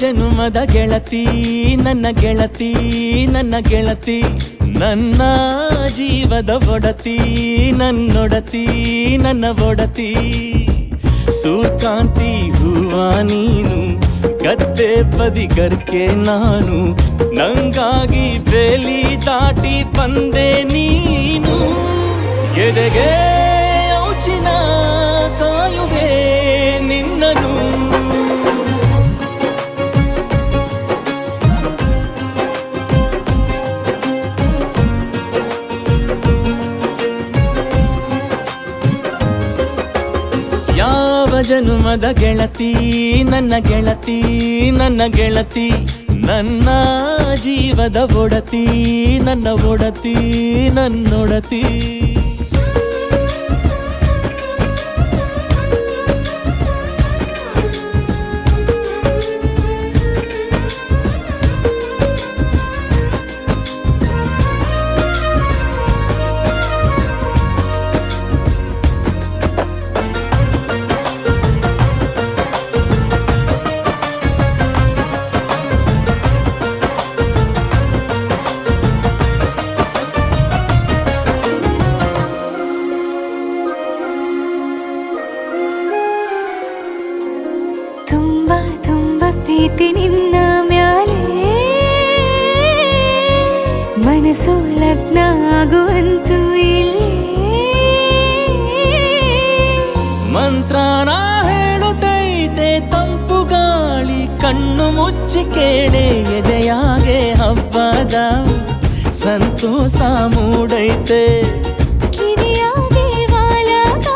ಜನುಮದ ಗೆಳತಿ ನನ್ನ ಗೆಳತಿ ನನ್ನ ಗೆಳತಿ ನನ್ನ ಜೀವದ ಒಡತಿ ನನ್ನೊಡತಿ ನನ್ನ ಒಡತಿ ಸೂರ್ಕಾಂತಿ ಹೂವ ನೀನು ಗದ್ದೆ ಬದಿಗರ್ಕೆ ನಾನು ನಂಗಾಗಿ ಬೇಲಿ ದಾಟಿ ಬಂದೆ ನೀನು ಎದೆಗೆ ಔಚಿನ ಕಾಯುವೆ ನಿನ್ನನು ಯಾವ ಜನುಮದ ಗೆಳತಿ ನನ್ನ ಗೆಳತಿ ನನ್ನ ಗೆಳತಿ ನನ್ನ ಜೀವದ ಒಡತಿ ನನ್ನ ಒಡತಿ ನನ್ನೊಡತಿ ಪ್ರೀತಿ ನಿನ್ನ ಮ್ಯಾಲೆ ಮನಸ್ಸು ಲಗ್ನ ಆಗುವಂತೂ ಇಲ್ಲೇ ಮಂತ್ರನ ಹೇಳುತ್ತೈತೆ ತಂಪು ಗಾಳಿ ಕಣ್ಣು ಮುಚ್ಚಿ ಕೇಳೆ ಎದೆಯಾಗೆ ಹಬ್ಬದ ಸಂತೋಷ ಮೂಡೈತೆ ಕಿವಿಯಾಗೆ ವಾಲಾಗ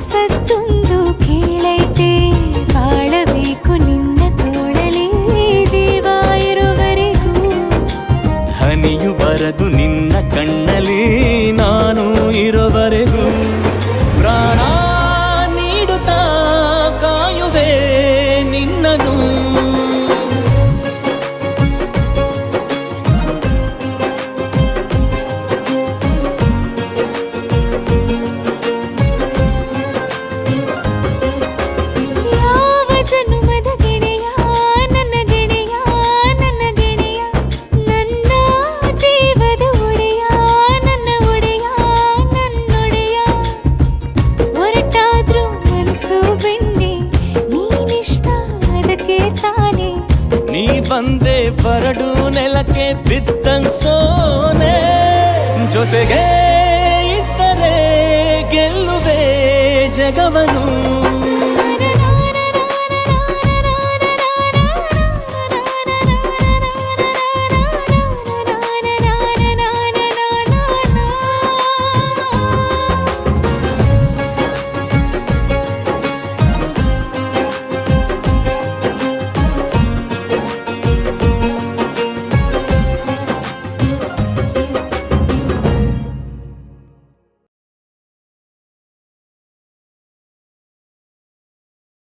ಸತ್ತೊಂದು ಕೇಳೈತೆ ಬಾಳಬೇಕು ನಿನ್ನ ತೋಳಲಿ ಜೀವ ಇರುವರೆಗೂ ಹನಿಯು ಬರದು ನಿನ್ನ ಕಣ್ಣಲ್ಲಿ ನಾನು ಇರುವರೆಗೂ ಪ್ರಾಣ ನೀಡುತ್ತಾ ಕಾಯುವೆ ನಿನ್ನನು ನೀ ಬಂದೆ ಬರಡು ನೆಲಕ್ಕೆ ಬಿದ್ದಂಗ್ ಸೋನೆ ಜೊತೆಗೆ ಇದ್ದರೆ ಗೆಲ್ಲುವೆ ಜಗವನು